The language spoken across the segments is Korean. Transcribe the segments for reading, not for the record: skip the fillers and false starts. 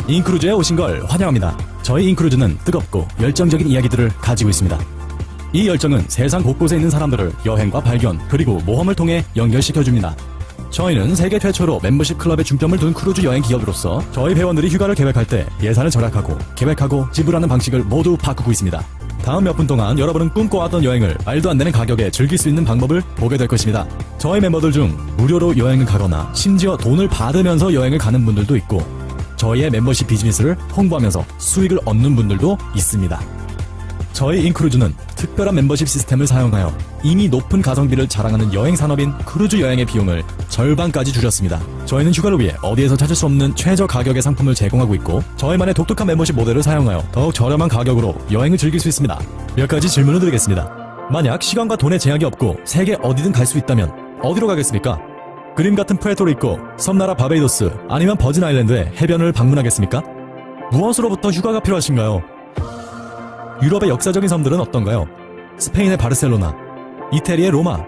인크루즈에 오신 걸 환영합니다. 저희 인크루즈는 뜨겁고 열정적인 이야기들을 가지고 있습니다. 이 열정은 세상 곳곳에 있는 사람들을 여행과 발견 그리고 모험을 통해 연결시켜줍니다. 저희는 세계 최초로 멤버십 클럽에 중점을 둔 크루즈 여행 기업으로서 저희 회원들이 휴가를 계획할 때 예산을 절약하고 계획하고 지불하는 방식을 모두 바꾸고 있습니다. 다음 몇 분 동안 여러분은 꿈꿔왔던 여행을 말도 안 되는 가격에 즐길 수 있는 방법을 보게 될 것입니다. 저희 멤버들 중 무료로 여행을 가거나 심지어 돈을 받으면서 여행을 가는 분들도 있고 저희의 멤버십 비즈니스를 홍보하면서 수익을 얻는 분들도 있습니다. 저희 인크루즈는 특별한 멤버십 시스템을 사용하여 이미 높은 가성비를 자랑하는 여행 산업인 크루즈 여행의 비용을 절반까지 줄였습니다. 저희는 휴가를 위해 어디에서 찾을 수 없는 최저 가격의 상품을 제공하고 있고 저희만의 독특한 멤버십 모델을 사용하여 더욱 저렴한 가격으로 여행을 즐길 수 있습니다. 몇 가지 질문을 드리겠습니다. 만약 시간과 돈의 제약이 없고 세계 어디든 갈 수 있다면 어디로 가겠습니까? 그림 같은 푸에르토리코, 섬나라 바베이도스, 아니면 버진 아일랜드의 해변을 방문하겠습니까? 무엇으로부터 휴가가 필요하신가요? 유럽의 역사적인 섬들은 어떤가요? 스페인의 바르셀로나, 이태리의 로마,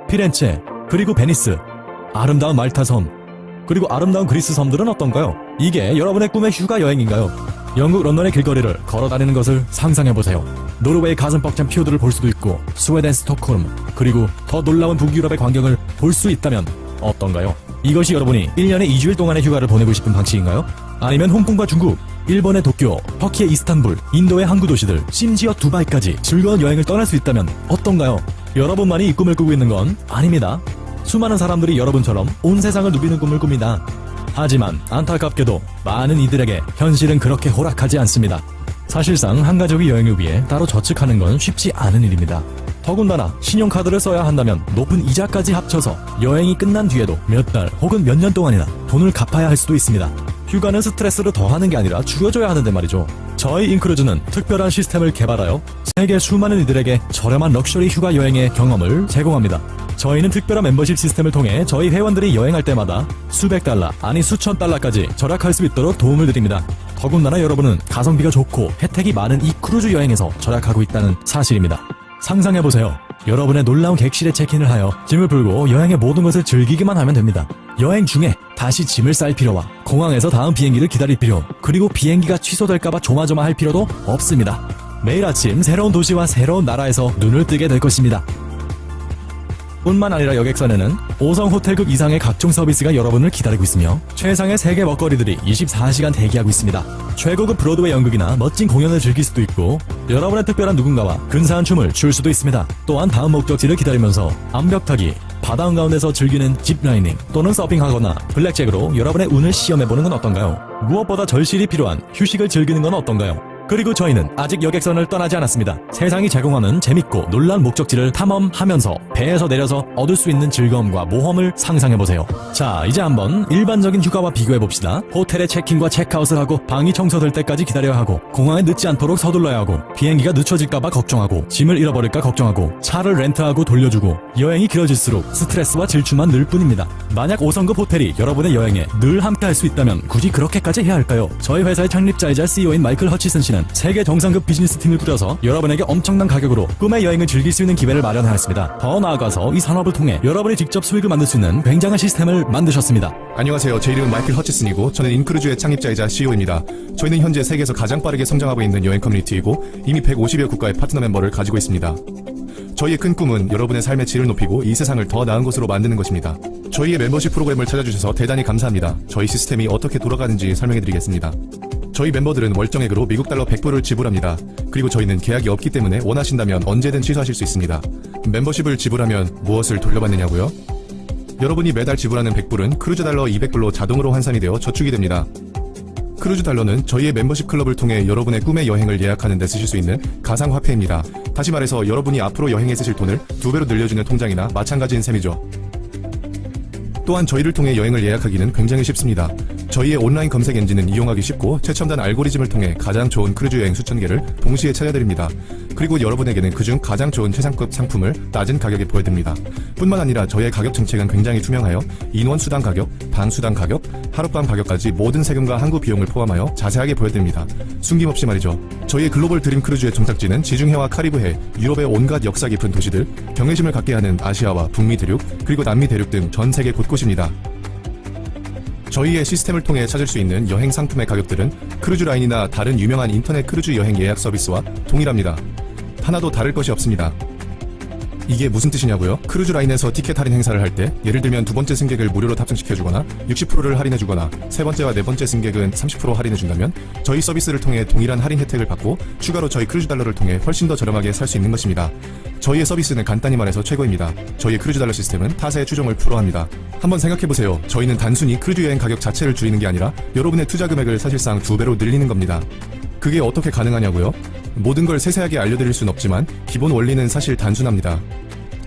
피렌체, 그리고 베니스, 아름다운 말타 섬, 그리고 아름다운 그리스 섬들은 어떤가요? 이게 여러분의 꿈의 휴가 여행인가요? 영국 런던의 길거리를 걸어다니는 것을 상상해보세요. 노르웨이 가슴 벅찬 피오드를 볼 수도 있고 스웨덴 스톡홀m, 그리고 더 놀라운 북유럽의 광경을 볼 수 있다면 어떤가요? 이것이 여러분이 1년에 2주일 동안의 휴가를 보내고 싶은 방식인가요? 아니면 홍콩과 중국, 일본의 도쿄, 터키의 이스탄불, 인도의 항구 도시들, 심지어 두바이까지 즐거운 여행을 떠날 수 있다면 어떤가요? 여러분만이 이 꿈을 꾸고 있는 건 아닙니다. 수많은 사람들이 여러분처럼 온 세상을 누비는 꿈을 꿉니다. 하지만 안타깝게도 많은 이들에게 현실은 그렇게 호락하지 않습니다. 사실상 한 가족이 여행을 위해 따로 저축하는 건 쉽지 않은 일입니다. 더군다나 신용카드를 써야 한다면 높은 이자까지 합쳐서 여행이 끝난 뒤에도 몇 달 혹은 몇 년 동안이나 돈을 갚아야 할 수도 있습니다. 휴가는 스트레스를 더하는 게 아니라 줄여줘야 하는데 말이죠. 저희 인크루즈는 특별한 시스템을 개발하여 세계 수많은 이들에게 저렴한 럭셔리 휴가 여행의 경험을 제공합니다. 저희는 특별한 멤버십 시스템을 통해 저희 회원들이 여행할 때마다 수백 달러, 아니 수천 달러까지 절약할 수 있도록 도움을 드립니다. 더군다나 여러분은 가성비가 좋고 혜택이 많은 이 크루즈 여행에서 절약하고 있다는 사실입니다. 상상해보세요. 여러분의 놀라운 객실에 체크인을 하여 짐을 풀고 여행의 모든 것을 즐기기만 하면 됩니다. 여행 중에 다시 짐을 쌀 필요와 공항에서 다음 비행기를 기다릴 필요, 그리고 비행기가 취소될까봐 조마조마할 필요도 없습니다. 매일 아침 새로운 도시와 새로운 나라에서 눈을 뜨게 될 것입니다. 뿐만 아니라 여객선에는 5성 호텔급 이상의 각종 서비스가 여러분을 기다리고 있으며 최상의 세계 먹거리들이 24시간 대기하고 있습니다. 최고급 브로드웨이 연극이나 멋진 공연을 즐길 수도 있고 여러분의 특별한 누군가와 근사한 춤을 출 수도 있습니다. 또한 다음 목적지를 기다리면서 암벽타기, 바다 한가운데서 즐기는 짚라이닝 또는 서핑하거나 블랙잭으로 여러분의 운을 시험해보는 건 어떤가요? 무엇보다 절실히 필요한 휴식을 즐기는 건 어떤가요? 그리고 저희는 아직 여객선을 떠나지 않았습니다. 세상이 제공하는 재밌고 놀라운 목적지를 탐험하면서 배에서 내려서 얻을 수 있는 즐거움과 모험을 상상해보세요. 자, 이제 한번 일반적인 휴가와 비교해봅시다. 호텔에 체크인과 체크아웃을 하고 방이 청소될 때까지 기다려야 하고 공항에 늦지 않도록 서둘러야 하고 비행기가 늦춰질까봐 걱정하고 짐을 잃어버릴까 걱정하고 차를 렌트하고 돌려주고 여행이 길어질수록 스트레스와 질투만 늘 뿐입니다. 만약 5성급 호텔이 여러분의 여행에 늘 함께 할 수 있다면 굳이 그렇게까지 해야 할까요? 저희 회사의 창립자이자 CEO인 마이클 허치슨 씨는 세계 정상급 비즈니스 팀을 꾸려서 여러분에게 엄청난 가격으로 꿈의 여행을 즐길 수 있는 기회를 마련하였습니다. 더 나아가서 이 산업을 통해 여러분이 직접 수익을 만들 수 있는 굉장한 시스템을 만드셨습니다. 안녕하세요. 제 이름은 마이클 허치슨이고 저는 인크루즈의 창립자이자 CEO입니다. 저희는 현재 세계에서 가장 빠르게 성장하고 있는 여행 커뮤니티이고 이미 150여 국가의 파트너 멤버를 가지고 있습니다. 저희의 큰 꿈은 여러분의 삶의 질을 높이고 이 세상을 더 나은 곳으로 만드는 것입니다. 저희의 멤버십 프로그램을 찾아주셔서 대단히 감사합니다. 저희 시스템이 어떻게 돌아가는지 설명해드리겠습니다. 저희 멤버들은 월정액으로 미국 달러 100불을 지불합니다. 그리고 저희는 계약이 없기 때문에 원하신다면 언제든 취소하실 수 있습니다. 멤버십을 지불하면 무엇을 돌려받느냐고요? 여러분이 매달 지불하는 100불은 크루즈 달러 200불로 자동으로 환산이 되어 저축이 됩니다. 크루즈 달러는 저희의 멤버십 클럽을 통해 여러분의 꿈의 여행을 예약하는 데 쓰실 수 있는 가상화폐입니다. 다시 말해서 여러분이 앞으로 여행에 쓰실 돈을 2배로 늘려주는 통장이나 마찬가지인 셈이죠. 또한 저희를 통해 여행을 예약하기는 굉장히 쉽습니다. 저희의 온라인 검색 엔진은 이용하기 쉽고 최첨단 알고리즘을 통해 가장 좋은 크루즈 여행 수천 개를 동시에 찾아드립니다. 그리고 여러분에게는 그중 가장 좋은 최상급 상품을 낮은 가격에 보여드립니다. 뿐만 아니라 저희의 가격 정책은 굉장히 투명하여 인원 수당 가격, 방 수당 가격, 하룻밤 가격까지 모든 세금과 항구 비용을 포함하여 자세하게 보여드립니다. 숨김없이 말이죠. 저희의 글로벌 드림 크루즈의 종착지는 지중해와 카리브해, 유럽의 온갖 역사 깊은 도시들, 경외심을 갖게 하는 아시아와 북미 대륙, 그리고 남미 대륙 등 전 세계 곳곳입니다. 저희의 시스템을 통해 찾을 수 있는 여행 상품의 가격들은 크루즈라인이나 다른 유명한 인터넷 크루즈 여행 예약 서비스와 동일합니다. 하나도 다를 것이 없습니다. 이게 무슨 뜻이냐고요? 크루즈라인에서 티켓 할인 행사를 할 때 예를 들면 두 번째 승객을 무료로 탑승시켜주거나 60%를 할인해주거나 세 번째와 네 번째 승객은 30% 할인해준다면 저희 서비스를 통해 동일한 할인 혜택을 받고 추가로 저희 크루즈 달러를 통해 훨씬 더 저렴하게 살 수 있는 것입니다. 저희의 서비스는 간단히 말해서 최고입니다. 저희의 크루즈 달러 시스템은 타사의 추종을 불허합니다. 한번 생각해보세요. 저희는 단순히 크루즈 여행 가격 자체를 줄이는 게 아니라 여러분의 투자 금액을 사실상 2배로 늘리는 겁니다. 그게 어떻게 가능하냐고요? 모든 걸 세세하게 알려드릴 순 없지만 기본 원리는 사실 단순합니다.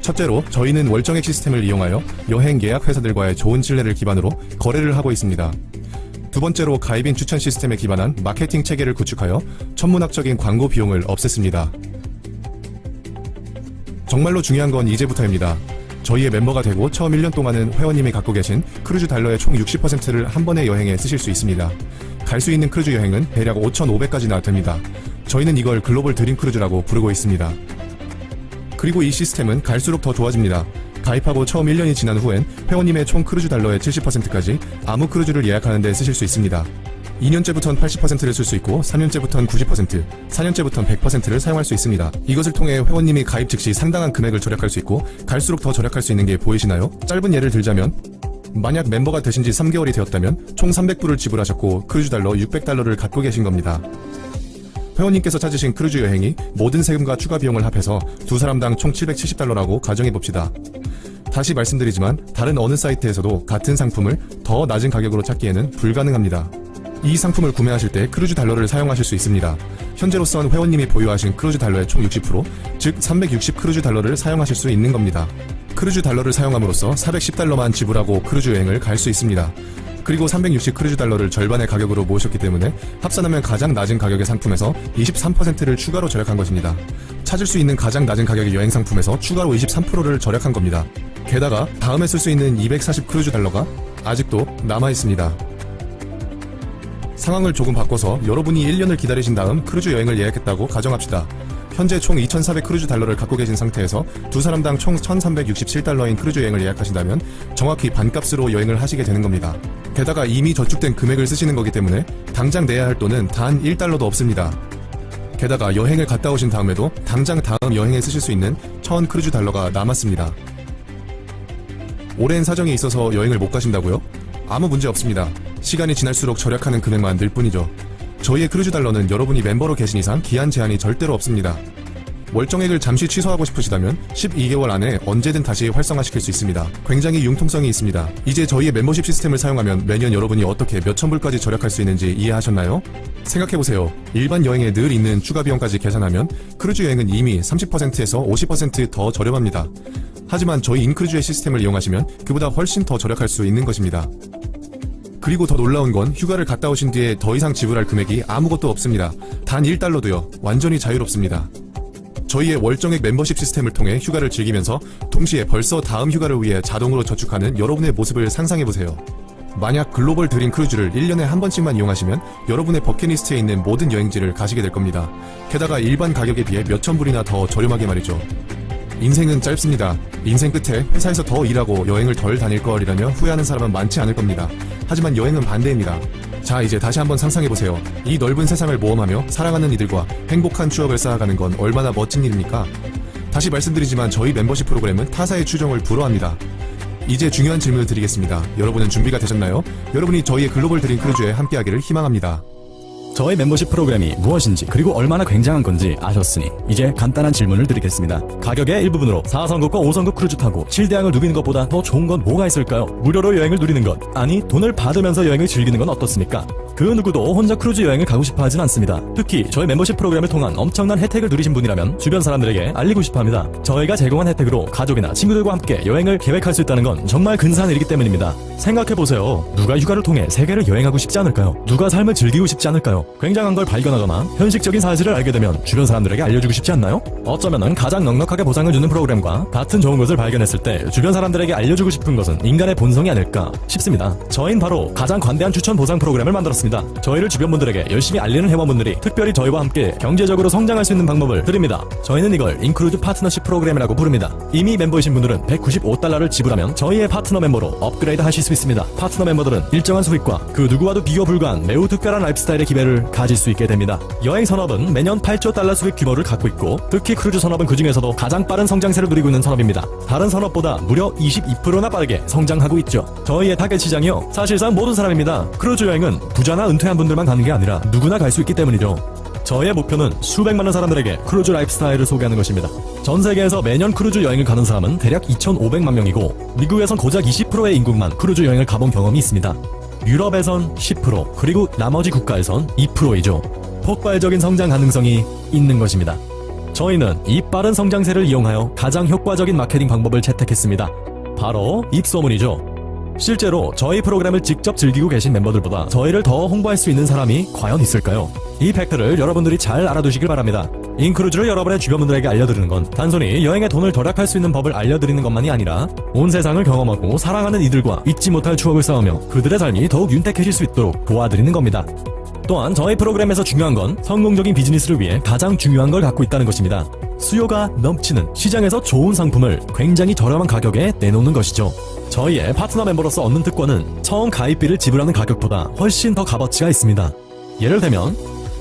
첫째로 저희는 월정액 시스템을 이용하여 여행 예약 회사들과의 좋은 신뢰를 기반으로 거래를 하고 있습니다. 두 번째로 가입인 추천 시스템에 기반한 마케팅 체계를 구축하여 천문학적인 광고 비용을 없앴습니다. 정말로 중요한 건 이제부터입니다. 저희의 멤버가 되고 처음 1년 동안은 회원님이 갖고 계신 크루즈 달러의 총 60%를 한 번의 여행에 쓰실 수 있습니다. 갈 수 있는 크루즈 여행은 대략 5,500가지나 됩니다. 저희는 이걸 글로벌 드림 크루즈라고 부르고 있습니다. 그리고 이 시스템은 갈수록 더 좋아집니다. 가입하고 처음 1년이 지난 후엔 회원님의 총 크루즈 달러의 70%까지 아무 크루즈를 예약하는 데 쓰실 수 있습니다. 2년째부터는 80%를 쓸 수 있고 3년째부터는 90%, 4년째부터는 100%를 사용할 수 있습니다. 이것을 통해 회원님이 가입 즉시 상당한 금액을 절약할 수 있고 갈수록 더 절약할 수 있는 게 보이시나요? 짧은 예를 들자면 만약 멤버가 되신 지 3개월이 되었다면 총 300불을 지불하셨고 크루즈 달러 600달러를 갖고 계신 겁니다. 회원님께서 찾으신 크루즈 여행이 모든 세금과 추가 비용을 합해서 두 사람당 총 770달러라고 가정해봅시다. 다시 말씀드리지만 다른 어느 사이트에서도 같은 상품을 더 낮은 가격으로 찾기에는 불가능합니다. 이 상품을 구매하실 때 크루즈 달러를 사용하실 수 있습니다. 현재로선 회원님이 보유하신 크루즈 달러의 총 60%, 즉 360 크루즈 달러를 사용하실 수 있는 겁니다. 크루즈 달러를 사용함으로써 410달러만 지불하고 크루즈 여행을 갈 수 있습니다. 그리고 360 크루즈 달러를 절반의 가격으로 모으셨기 때문에 합산하면 가장 낮은 가격의 상품에서 23%를 추가로 절약한 것입니다. 찾을 수 있는 가장 낮은 가격의 여행 상품에서 추가로 23%를 절약한 겁니다. 게다가 다음에 쓸 수 있는 240 크루즈 달러가 아직도 남아 있습니다. 상황을 조금 바꿔서 여러분이 1년을 기다리신 다음 크루즈 여행을 예약했다고 가정합시다. 현재 총 2,400 크루즈 달러를 갖고 계신 상태에서 두 사람당 총 1,367달러인 크루즈 여행을 예약하신다면 정확히 반값으로 여행을 하시게 되는 겁니다. 게다가 이미 저축된 금액을 쓰시는 거기 때문에 당장 내야 할 돈은 단 1달러도 없습니다. 게다가 여행을 갔다 오신 다음에도 당장 다음 여행에 쓰실 수 있는 1,000 크루즈 달러가 남았습니다. 오랜 사정이 있어서 여행을 못 가신다고요? 아무 문제 없습니다. 시간이 지날수록 절약하는 금액만 늘 뿐이죠. 저희의 크루즈 달러는 여러분이 멤버로 계신 이상 기한 제한이 절대로 없습니다. 월정액을 잠시 취소하고 싶으시다면 12개월 안에 언제든 다시 활성화시킬 수 있습니다. 굉장히 융통성이 있습니다. 이제 저희의 멤버십 시스템을 사용하면 매년 여러분이 어떻게 몇천 불까지 절약할 수 있는지 이해하셨나요? 생각해보세요. 일반 여행에 늘 있는 추가 비용까지 계산하면 크루즈 여행은 이미 30%에서 50% 더 저렴합니다. 하지만 저희 인크루즈의 시스템을 이용하시면 그보다 훨씬 더 절약할 수 있는 것입니다. 그리고 더 놀라운 건 휴가를 갔다 오신 뒤에 더 이상 지불할 금액이 아무것도 없습니다. 단 1달러도요. 완전히 자유롭습니다. 저희의 월정액 멤버십 시스템을 통해 휴가를 즐기면서 동시에 벌써 다음 휴가를 위해 자동으로 저축하는 여러분의 모습을 상상해보세요. 만약 글로벌 드림 크루즈를 1년에 한 번씩만 이용하시면 여러분의 버킷리스트에 있는 모든 여행지를 가시게 될 겁니다. 게다가 일반 가격에 비해 몇천 불이나 더 저렴하게 말이죠. 인생은 짧습니다. 인생 끝에 회사에서 더 일하고 여행을 덜 다닐 걸이라며 후회하는 사람은 많지 않을 겁니다. 하지만 여행은 반대입니다. 자, 이제 다시 한번 상상해보세요. 이 넓은 세상을 모험하며 사랑하는 이들과 행복한 추억을 쌓아가는 건 얼마나 멋진 일입니까? 다시 말씀드리지만 저희 멤버십 프로그램은 타사의 추종을 불허합니다. 이제 중요한 질문을 드리겠습니다. 여러분은 준비가 되셨나요? 여러분이 저희의 글로벌 드림 크루즈에 함께하기를 희망합니다. 저의 멤버십 프로그램이 무엇인지 그리고 얼마나 굉장한 건지 아셨으니 이제 간단한 질문을 드리겠습니다. 가격의 일부분으로 4성급과 5성급 크루즈 타고 7대양을 누비는 것보다 더 좋은 건 뭐가 있을까요? 무료로 여행을 누리는 것, 아니 돈을 받으면서 여행을 즐기는 건 어떻습니까? 그 누구도 혼자 크루즈 여행을 가고 싶어 하진 않습니다. 특히 저희 멤버십 프로그램을 통한 엄청난 혜택을 누리신 분이라면 주변 사람들에게 알리고 싶어 합니다. 저희가 제공한 혜택으로 가족이나 친구들과 함께 여행을 계획할 수 있다는 건 정말 근사한 일이기 때문입니다. 생각해보세요. 누가 휴가를 통해 세계를 여행하고 싶지 않을까요? 누가 삶을 즐기고 싶지 않을까요? 굉장한 걸 발견하거나 현실적인 사실을 알게 되면 주변 사람들에게 알려주고 싶지 않나요? 어쩌면은 가장 넉넉하게 보상을 주는 프로그램과 같은 좋은 것을 발견했을 때 주변 사람들에게 알려주고 싶은 것은 인간의 본성이 아닐까 싶습니다. 저희는 바로 가장 관대한 추천 보상 프로그램을 만들었습니다. 있습니다. 저희를 주변 분들에게 열심히 알리는 회원분들이 특별히 저희와 함께 경제적으로 성장할 수 있는 방법을 드립니다. 저희는 이걸 인크루즈 파트너십 프로그램이라고 부릅니다. 이미 멤버이신 분들은 195달러를 지불하면 저희의 파트너 멤버로 업그레이드 하실 수 있습니다. 파트너 멤버들은 일정한 수익과 그 누구와도 비교 불가한 매우 특별한 라이프스타일의 기회를 가질 수 있게 됩니다. 여행 산업은 매년 8조 달러 수익 규모를 갖고 있고 특히 크루즈 산업은 그 중에서도 가장 빠른 성장세를 누리고 있는 산업입니다. 다른 산업보다 무려 22%나 빠르게 성장하고 있죠. 저희의 타겟 시장이요, 사실상 모든 사람입니다. 크루즈 여행은 부자나 은퇴한 분들만 가는 게 아니라 누구나 갈 수 있기 때문이죠. 저희의 목표는 수백 많은 사람들에게 크루즈 라이프스타일을 소개하는 것입니다. 전 세계에서 매년 크루즈 여행을 가는 사람은 대략 2,500만 명이고 미국에선 고작 20%의 인구만 크루즈 여행을 가본 경험이 있습니다. 유럽에선 10%, 그리고 나머지 국가에선 2%이죠. 폭발적인 성장 가능성이 있는 것입니다. 저희는 이 빠른 성장세를 이용하여 가장 효과적인 마케팅 방법을 채택했습니다. 바로 입소문이죠. 실제로 저희 프로그램을 직접 즐기고 계신 멤버들보다 저희를 더 홍보할 수 있는 사람이 과연 있을까요? 이 팩트를 여러분들이 잘 알아두시길 바랍니다. 인크루즈를 여러분의 주변 분들에게 알려드리는 건 단순히 여행의 돈을 절약할 수 있는 법을 알려드리는 것만이 아니라 온 세상을 경험하고 사랑하는 이들과 잊지 못할 추억을 쌓으며 그들의 삶이 더욱 윤택해질 수 있도록 도와드리는 겁니다. 또한 저희 프로그램에서 중요한 건 성공적인 비즈니스를 위해 가장 중요한 걸 갖고 있다는 것입니다. 수요가 넘치는 시장에서 좋은 상품을 굉장히 저렴한 가격에 내놓는 것이죠. 저희의 파트너 멤버로서 얻는 특권은 처음 가입비를 지불하는 가격보다 훨씬 더 값어치가 있습니다. 예를 들면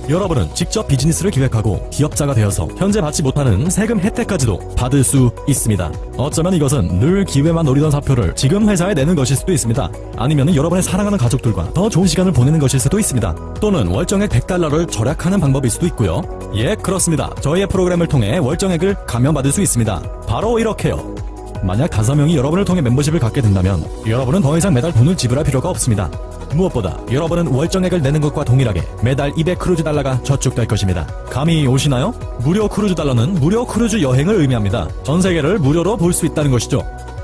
여러분은 직접 비즈니스를 기획하고 기업자가 되어서 현재 받지 못하는 세금 혜택까지도 받을 수 있습니다. 어쩌면 이것은 늘 기회만 노리던 사표를 지금 회사에 내는 것일 수도 있습니다. 아니면 여러분의 사랑하는 가족들과 더 좋은 시간을 보내는 것일 수도 있습니다. 또는 월정액 100달러를 절약하는 방법일 수도 있고요. 예, 그렇습니다. 저희의 프로그램을 통해 월정액을 감면받을 수 있습니다. 바로 이렇게요. 만약 5명이 여러분을 통해 멤버십을 갖게 된다면 여러분은 더 이상 매달 돈을 지불할 필요가 없습니다. 무엇보다 여러분은 월정액을 내는 것과 동일하게 매달 200 크루즈 달러가 저축될 것입니다. 감이 오시나요? 무료 크루즈 달러는 무료 크루즈 여행을 의미합니다. 전 세계를 무료로 볼 수 있다는 것이죠.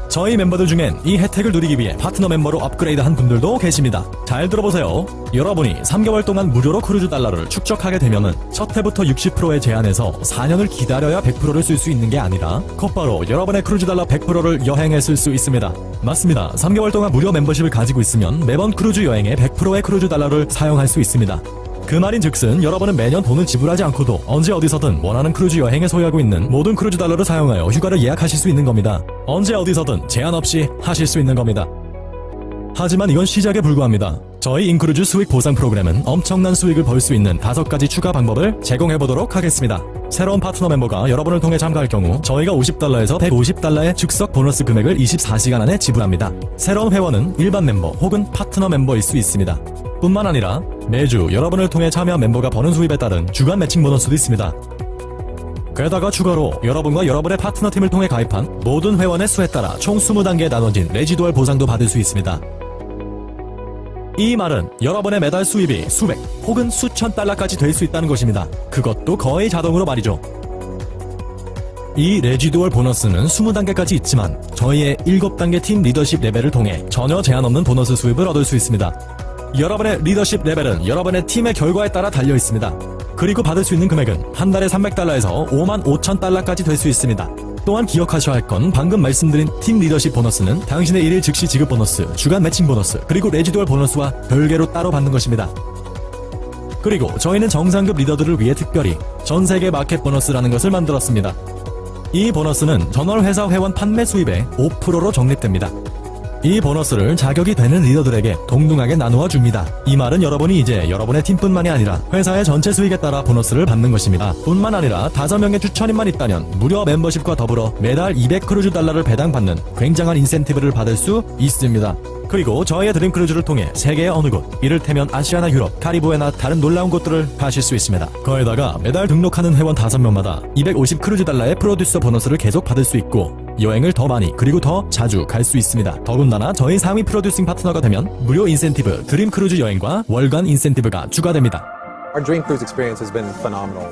저희 멤버들 중엔 이 혜택을 누리기 위해 파트너 멤버로 업그레이드한 분들도 계십니다. 잘 들어보세요. 여러분이 3개월 동안 무료로 크루즈 달러를 축적하게 되면은 첫 해부터 60%의 제한에서 4년을 기다려야 100%를 쓸 수 있는 게 아니라 곧바로 여러분의 크루즈 달러 100%를 여행에 쓸 수 있습니다. 맞습니다. 3개월 동안 무료 멤버십을 가지고 있으면 매번 크루즈 여행에 100%의 크루즈 달러를 사용할 수 있습니다. 그 말인즉슨 여러분은 매년 돈을 지불하지 않고도 언제 어디서든 원하는 크루즈 여행에 소유하고 있는 모든 크루즈 달러를 사용하여 휴가를 예약하실 수 있는 겁니다. 언제 어디서든 제한 없이 하실 수 있는 겁니다. 하지만 이건 시작에 불과합니다. 저희 인크루즈 수익 보상 프로그램은 엄청난 수익을 벌 수 있는 5가지 추가 방법을 제공해보도록 하겠습니다. 새로운 파트너 멤버가 여러분을 통해 참가할 경우 저희가 50달러에서 150달러의 즉석 보너스 금액을 24시간 안에 지불합니다. 새로운 회원은 일반 멤버 혹은 파트너 멤버일 수 있습니다. 뿐만 아니라 매주 여러분을 통해 참여한 멤버가 버는 수입에 따른 주간 매칭 보너스도 있습니다. 게다가 추가로 여러분과 여러분의 파트너 팀을 통해 가입한 모든 회원의 수에 따라 총 20단계에 나눠진 레지두얼 보상도 받을 수 있습니다. 이 말은 여러분의 매달 수입이 수백 혹은 수천 달러까지 될 수 있다는 것입니다. 그것도 거의 자동으로 말이죠. 이 레지두얼 보너스는 20단계까지 있지만 저희의 7단계 팀 리더십 레벨을 통해 전혀 제한 없는 보너스 수입을 얻을 수 있습니다. 여러분의 리더십 레벨은 여러분의 팀의 결과에 따라 달려 있습니다. 그리고 받을 수 있는 금액은 한 달에 300달러에서 55,000달러까지 될 수 있습니다. 또한 기억하셔야 할 건 방금 말씀드린 팀 리더십 보너스는 당신의 1일 즉시 지급 보너스, 주간 매칭 보너스, 그리고 레지두얼 보너스와 별개로 따로 받는 것입니다. 그리고 저희는 정상급 리더들을 위해 특별히 전 세계 마켓 보너스라는 것을 만들었습니다. 이 보너스는 전월 회사 회원 판매 수입의 5%로 적립됩니다. 이 보너스를 자격이 되는 리더들에게 동등하게 나누어 줍니다. 이 말은 여러분이 이제 여러분의 팀뿐만이 아니라 회사의 전체 수익에 따라 보너스를 받는 것입니다. 뿐만 아니라 5명의 추천인만 있다면 무료 멤버십과 더불어 매달 200 크루즈 달러를 배당받는 굉장한 인센티브를 받을 수 있습니다. 그리고 저희의 드림 크루즈를 통해 세계의 어느 곳, 이를테면 아시아나 유럽, 카리브해나 다른 놀라운 곳들을 가실 수 있습니다. 거기다가 매달 등록하는 회원 5명마다 250 크루즈 달러의 프로듀서 보너스를 계속 받을 수 있고 여행을 더 많이 그리고 더 자주 갈 수 있습니다. 더군다나 저희 상위 프로듀싱 파트너가 되면 무료 인센티브 드림 크루즈 여행과 월간 인센티브가 추가됩니다. Our dream cruise experience has been phenomenal.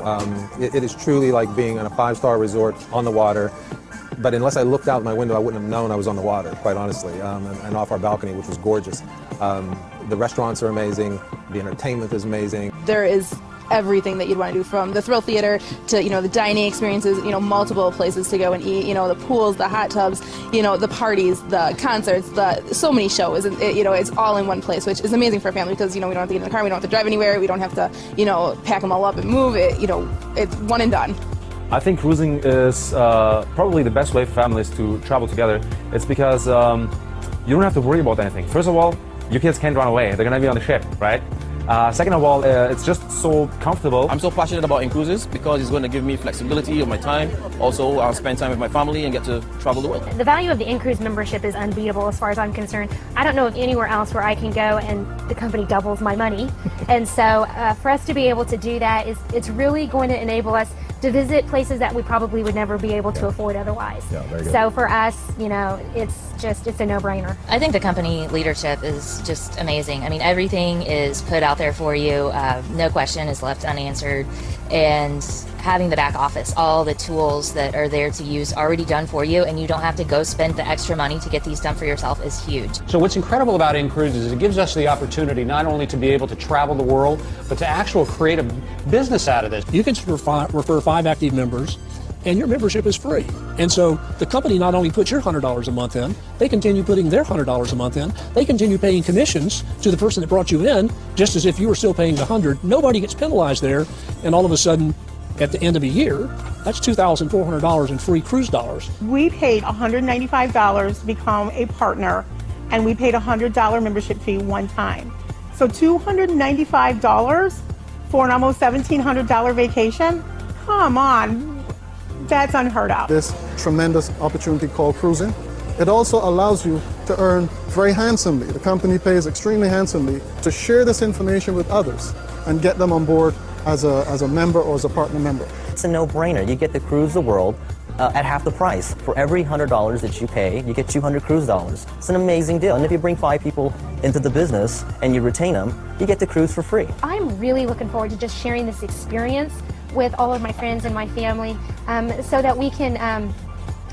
It is truly like being in a 5-star resort on the water. But unless I looked out my window, I wouldn't have known I was on the water, quite honestly, and off our balcony, which was gorgeous. The restaurants are amazing. The entertainment is amazing. There is everything that you'd want to do, from the thrill theater to, the dining experiences, multiple places to go and eat, the pools, the hot tubs, the parties, the concerts, so many shows, and it's all in one place, which is amazing for a family because, we don't have to get in the car, we don't have to drive anywhere, we don't have to, pack them all up and move it, it's one and done. I think cruising is probably the best way for families to travel together. It's because you don't have to worry about anything. First of all, your kids can't run away. They're gonna be on the ship, right? Second of all, it's just so comfortable. I'm so passionate about cruises because it's going to give me flexibility of my time. Also, I'll spend time with my family and get to travel the world. The value of the InCruise membership is unbeatable as far as I'm concerned. I don't know of anywhere else where I can go and the company doubles my money. And so for us to be able to do that, it's really going to enable us to visit places that we probably would never be able to afford otherwise. So for us, it's a no-brainer. I think the company leadership is just amazing. I mean, everything is put out there for you. No question is left unanswered. And having the back office, all the tools that are there to use already done for you, and you don't have to go spend the extra money to get these done for yourself is huge. So what's incredible about InCruise is it gives us the opportunity not only to be able to travel the world, but to actually create a business out of this. You can refer 5 active members, and your membership is free. And so the company not only puts your $100 a month in, they continue putting their $100 a month in. They continue paying commissions to the person that brought you in, just as if you were still paying the $100. Nobody gets penalized there, and all of a sudden, at the end of a year, that's $2,400 in free cruise dollars. We paid $195 to become a partner, and we paid a $100 membership fee one time. So $295 for an almost $1,700 vacation? Come on, that's unheard of. This tremendous opportunity called cruising. It also allows you to earn very handsomely. The company pays extremely handsomely to share this information with others and get them on board as a member or as a partner member. It's a no-brainer. You get to cruise the world at half the price. For every $100 that you pay, you get 200 cruise dollars. It's an amazing deal. And if you bring 5 people into the business and you retain them, you get to cruise for free. I'm really looking forward to just sharing this experience with all of my friends and my family so that we can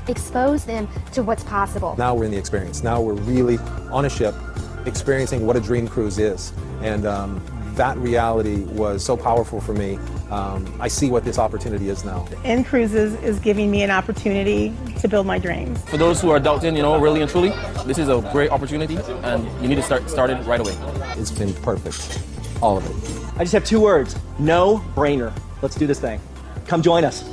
expose them to what's possible. Now we're in the experience. Now we're really on a ship experiencing what a dream cruise is. And that reality was so powerful for me. I see what this opportunity is now. InCruises is giving me an opportunity to build my dreams. For those who are doubting, really and truly, this is a great opportunity and you need to start it right away. It's been perfect. All of it. I just have 2 words. No brainer. Let's do this thing. Come join us.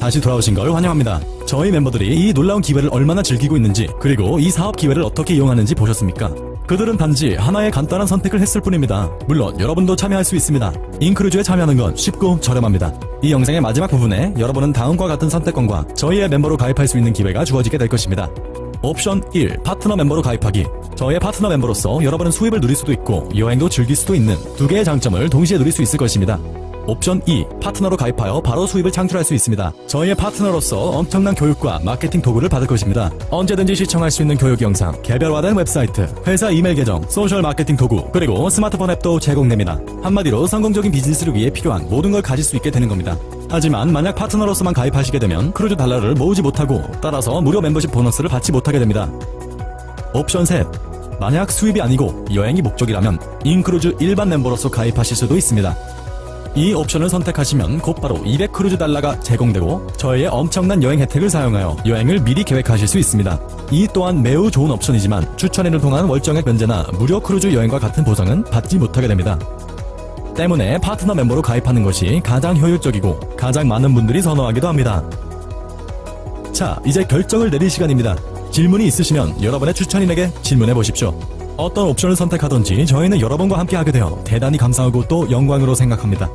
다시 돌아오신 걸 환영합니다. 저희 멤버들이 이 놀라운 기회를 얼마나 즐기고 있는지, 그리고 이 사업 기회를 어떻게 이용하는지 보셨습니까? 그들은 단지 하나의 간단한 선택을 했을 뿐입니다. 물론 여러분도 참여할 수 있습니다. 인크루즈에 참여하는 건 쉽고 저렴합니다. 이 영상의 마지막 부분에 여러분은 다음과 같은 선택권과 저희의 멤버로 가입할 수 있는 기회가 주어지게 될 것입니다. 옵션 1. 파트너 멤버로 가입하기. 저의 파트너 멤버로서 여러분은 수입을 누릴 수도 있고 여행도 즐길 수도 있는 2개의 장점을 동시에 누릴 수 있을 것입니다. 옵션 2. 파트너로 가입하여 바로 수입을 창출할 수 있습니다. 저희의 파트너로서 엄청난 교육과 마케팅 도구를 받을 것입니다. 언제든지 시청할 수 있는 교육 영상, 개별화된 웹사이트, 회사 이메일 계정, 소셜 마케팅 도구, 그리고 스마트폰 앱도 제공됩니다. 한마디로 성공적인 비즈니스를 위해 필요한 모든 걸 가질 수 있게 되는 겁니다. 하지만 만약 파트너로서만 가입하시게 되면 크루즈 달러를 모으지 못하고, 따라서 무료 멤버십 보너스를 받지 못하게 됩니다. 옵션 3. 만약 수입이 아니고 여행이 목적이라면 인크루즈 일반 멤버로서 가입하실 수도 있습니다. 이 옵션을 선택하시면 곧바로 200크루즈 달러가 제공되고 저희의 엄청난 여행 혜택을 사용하여 여행을 미리 계획하실 수 있습니다. 이 또한 매우 좋은 옵션이지만 추천인을 통한 월정액 면제나 무료 크루즈 여행과 같은 보상은 받지 못하게 됩니다. 때문에 파트너 멤버로 가입하는 것이 가장 효율적이고 가장 많은 분들이 선호하기도 합니다. 자, 이제 결정을 내릴 시간입니다. 질문이 있으시면 여러분의 추천인에게 질문해 보십시오. 어떤 옵션을 선택하든지 저희는 여러분과 함께 하게 되어 대단히 감사하고 또 영광으로 생각합니다.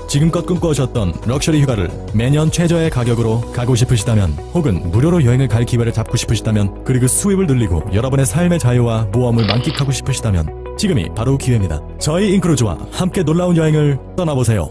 지금껏 꿈꿔오셨던 럭셔리 휴가를 매년 최저의 가격으로 가고 싶으시다면, 혹은 무료로 여행을 갈 기회를 잡고 싶으시다면, 그리고 수입을 늘리고 여러분의 삶의 자유와 모험을 만끽하고 싶으시다면 지금이 바로 기회입니다. 저희 인크루즈와 함께 놀라운 여행을 떠나보세요.